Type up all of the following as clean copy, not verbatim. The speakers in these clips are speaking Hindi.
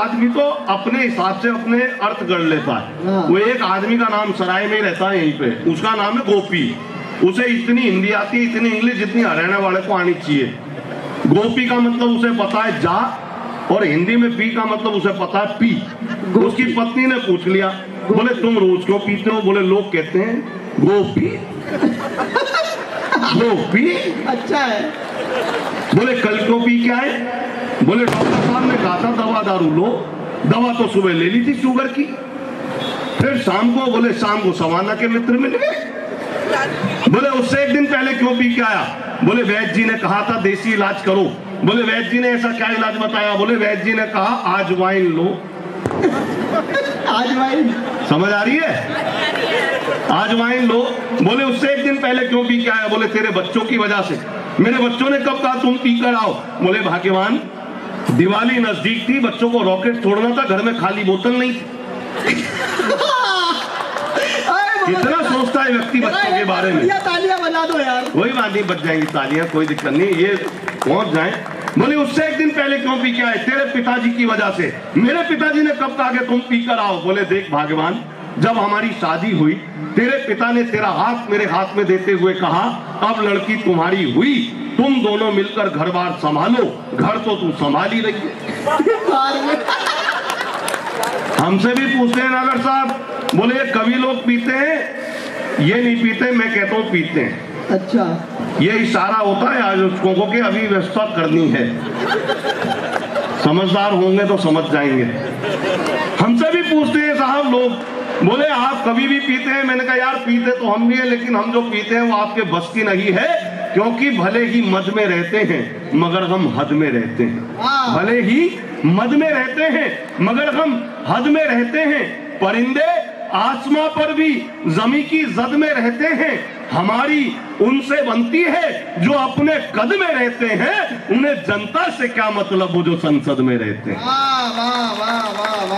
आदमी तो अपने हिसाब से अपने अर्थ गढ़ लेता है। वो एक आदमी का नाम सराय में रहता है यहीं पे, उसका नाम है गोपी। उसे इतनी हिंदी आती है, इतनी इंग्लिश जितनी हरियाणा वाले को आनी चाहिए। गोपी का मतलब उसे पता है जा, और हिंदी में पी का मतलब उसे पता है पी। उसकी पत्नी ने पूछ लिया, बोले तुम रोज क्यों पीते हो? बोले लोग कहते हैं गोपी। गोपी अच्छा है। बोले कल क्यों पी क्या है? बोले डॉक्टर साहब ने कहा था दवा दारू लो। दवा तो सुबह ले ली थी शुगर की। फिर शाम को, बोले शाम को सवाना के मित्र मिल गए। बोले उससे एक दिन पहले क्यों पी के आया? बोले वैद्य जी ने कहा था देसी इलाज करो। बोले वैद्य जी ने ऐसा क्या इलाज बताया? बोले वैद्य जी ने कहा आज वाइन लो। आज वाइन समझ आ रही है? आज वाइन लो। बोले उससे एक दिन पहले क्यों पी के आया? बोले तेरे बच्चों की वजह से। मेरे बच्चों ने कब कहा तुम पी कर आओ? बोले भाग्यवान, दिवाली नजदीक थी, बच्चों को रॉकेट छोड़ना था, घर में खाली बोतल नहीं थी। कितना सोचता है व्यक्ति बच्चों के बारे में। तालियां बजा दो यार। कोई बात नहीं, बच जाएंगी तालियां, कोई दिक्कत नहीं, ये पहुंच जाए। बोले उससे एक दिन पहले क्यों पी के आए? तेरे पिताजी की वजह से। मेरे पिताजी ने कब कहा कि तुम पी कर आओ? बोले देख भाग्यवान, जब हमारी शादी हुई तेरे पिता ने तेरा हाथ मेरे हाथ में देते हुए कहा अब लड़की तुम्हारी हुई, तुम दोनों मिलकर घर बार संभालो। घर तो तू संभाल ही रही है। हमसे भी पूछते हैं नागर साहब, बोले ये कवि लोग पीते हैं? ये नहीं पीते, मैं कहता हूँ पीते हैं। अच्छा, ये इशारा होता है आयोजकों को कि अभी व्यवस्था करनी है। समझदार होंगे तो समझ जाएंगे। हमसे भी पूछते हैं साहब लोग, बोले आप कभी भी पीते हैं? मैंने कहा यार पीते तो हम भी हैं, लेकिन हम जो पीते हैं वो आपके बस की नहीं है, क्योंकि भले ही मद में रहते हैं मगर हम हद में रहते हैं। भले ही मद में रहते हैं मगर हम हद में रहते हैं। परिंदे आसमां पर भी जमी की जद में रहते हैं। हमारी उनसे बनती है जो अपने कद में रहते हैं। उन्हें जनता से क्या मतलब वो जो संसद में रहते हैं।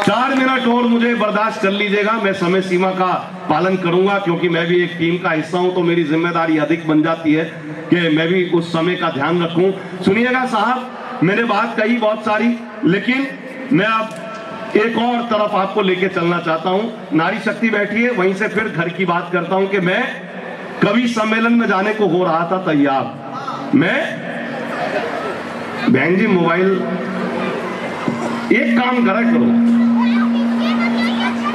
4 मिनट और मुझे बर्दाश्त कर लीजिएगा, मैं समय सीमा का पालन करूंगा, क्योंकि मैं भी एक टीम का हिस्सा हूं, तो मेरी जिम्मेदारी अधिक बन जाती है कि मैं भी उस समय का ध्यान रखूं। सुनिएगा साहब, मैंने बात कही बहुत सारी, लेकिन मैं अब एक और तरफ आपको लेके चलना चाहता हूं। नारी शक्ति बैठी है, वहीं से फिर घर की बात करता हूं कि मैं कवि सम्मेलन में जाने को हो रहा था तैयार। मैं बहन जी मोबाइल एक काम करा करो,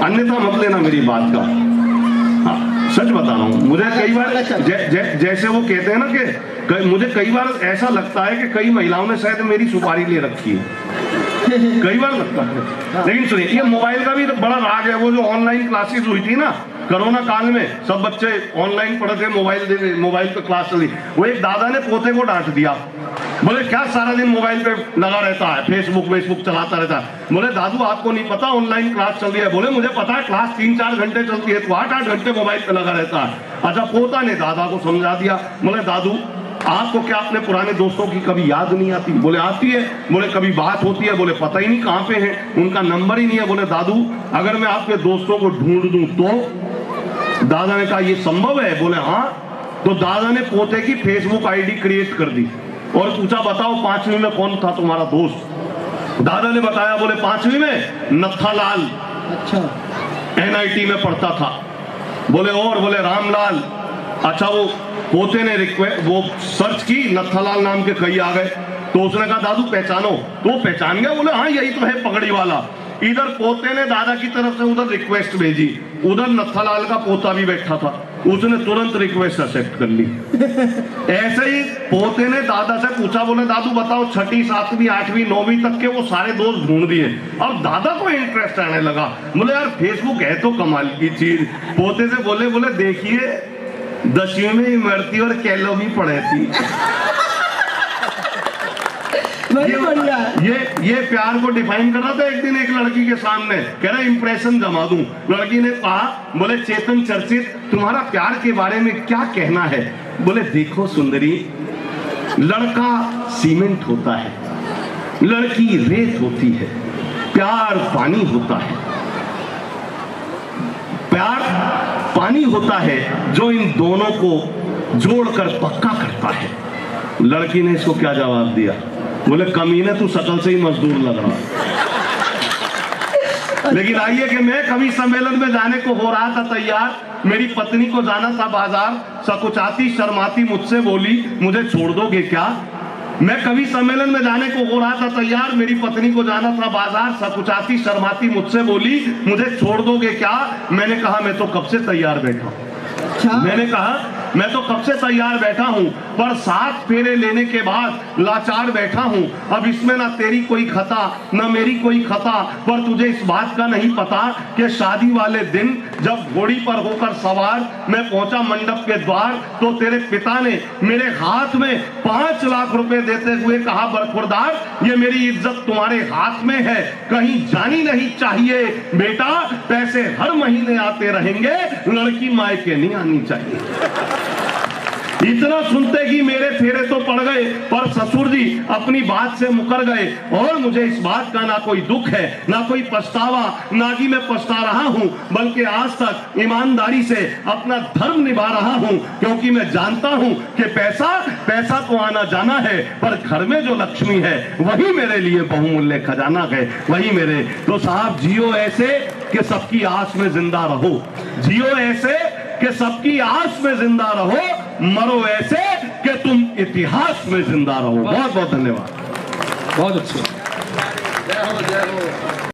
अन्यथा मत लेना मेरी बात का। हाँ, सच बता रहा हूं, मुझे कई बार जैसे वो कहते हैं ना कि मुझे कई बार ऐसा लगता है कि कई महिलाओं ने शायद मेरी सुपारी ले रखी है। कई बार लगता है। लेकिन सुनिए, ये मोबाइल का भी तो बड़ा राज है। वो जो ऑनलाइन क्लासेस हुई थी ना कोरोना काल में, सब बच्चे ऑनलाइन पढ़े थे, मोबाइल पे क्लास चली। वो एक दादा ने पोते को डांट दिया, बोले क्या सारा दिन मोबाइल पे लगा रहता है, फेसबुक चलाता रहता है। बोले दादू आपको नहीं पता ऑनलाइन क्लास चल रही है? बोले मुझे पता है, क्लास 3-4 घंटे चलती है, तो 8-8 घंटे मोबाइल पे लगा रहता है। अच्छा, पोता ने दादा को समझा दिया, बोले दादू आपको क्या अपने पुराने दोस्तों की कभी याद नहीं आती? बोले आती है। बोले कभी बात होती है? बोले पता ही नहीं कहाँ पे है, उनका नंबर ही नहीं है। बोले दादू अगर मैं आपके दोस्तों को ढूंढ दूं तो? दादा ने कहा ये संभव है? बोले हाँ। तो दादा ने पोते की फेसबुक आईडी क्रिएट कर दी और पूछा बताओ 5वीं में कौन था तुम्हारा दोस्त? दादा ने बताया, बोले 5वीं में नत्थालाल। अच्छा, NIT में पढ़ता था। बोले और? बोले रामलाल। अच्छा, वो पोते ने वो सर्च की, नत्थालाल नाम के कई आ गए, तो उसने कहा दादू पहचानो? तो पहचान गया। बोले हाँ यही तो है पगड़ी वाला। इधर पोते ने दादा की तरफ से उधर रिक्वेस्ट भेजी, उधर नत्थालाल का पोता भी बैठा था, उसने तुरंत रिक्वेस्ट एक्सेप्ट कर ली। ऐसे ही पोते ने दादा से पूछा, बोले दादू बताओ 6वीं 7वीं 8वीं 9वीं तक के वो सारे दोस्त ढूंढ दिए। अब दादा को इंटरेस्ट आने लगा, बोले यार फेसबुक है तो कमाल की चीज। पोते से बोले देखिए 10वीं में इमरती और कैलो भी पढ़े थी। ये प्यार को डिफाइन कर रहा था एक दिन एक लड़की के सामने, कह रहा इंप्रेशन जमा दूं। लड़की ने कहा, बोले चेतन चर्चित तुम्हारा प्यार के बारे में क्या कहना है? बोले देखो सुंदरी, लड़का सीमेंट होता है, लड़की रेत होती है, प्यार पानी होता है। प्यार पानी होता है जो इन दोनों को जोड़कर पक्का करता है। लड़की ने इसको क्या जवाब दिया? बोले कमीने तू शकल से ही मजदूर लग रहा। लेकिन आइए कि मैं कवि सम्मेलन में जाने को हो रहा था तैयार, मेरी पत्नी को जाना था बाजार, सकुचाती शर्माती मुझसे बोली मुझे छोड़ दोगे क्या। मैं कवि सम्मेलन में जाने को हो रहा था तैयार, मेरी पत्नी को जाना था बाजार, सकुचाती शर्माती मुझसे बोली मुझे छोड़ दोगे क्या। मैंने कहा मैं तो कब से तैयार बैठा हूं। अच्छा मैंने कहा मैं तो कब से तैयार बैठा हूं, पर 7 फेरे लेने के बाद लाचार बैठा हूं। अब इसमें ना तेरी कोई खता ना मेरी कोई खता, पर तुझे इस बात का नहीं पता कि शादी वाले दिन जब घोड़ी पर होकर सवार मैं पहुंचा मंडप के द्वार, तो तेरे पिता ने मेरे हाथ में 5 लाख रुपए देते हुए कहा बरखुरदार ये मेरी इज्जत तुम्हारे हाथ में है, कहीं जानी नहीं चाहिए बेटा, पैसे हर महीने आते रहेंगे, लड़की मायके नहीं आनी चाहिए। इतना सुनते ही मेरे फेरे तो पड़ गए, पर ससुर जी अपनी बात से मुकर गए। और मुझे इस बात का ना कोई दुख है ना कोई पछतावा, ना कि मैं पछता रहा हूं, बल्कि आज तक ईमानदारी से अपना धर्म निभा रहा हूं, क्योंकि मैं जानता हूं कि पैसा तो आना जाना है, पर घर में जो लक्ष्मी है वही मेरे लिए बहुमूल्य खजाना है, वही मेरे। तो साहब जियो ऐसे कि सबकी आस में जिंदा रहो, जियो ऐसे कि सबकी आस में जिंदा रहो, मरो ऐसे कि तुम इतिहास में जिंदा रहो। बहुत बहुत धन्यवाद। बहुत अच्छे।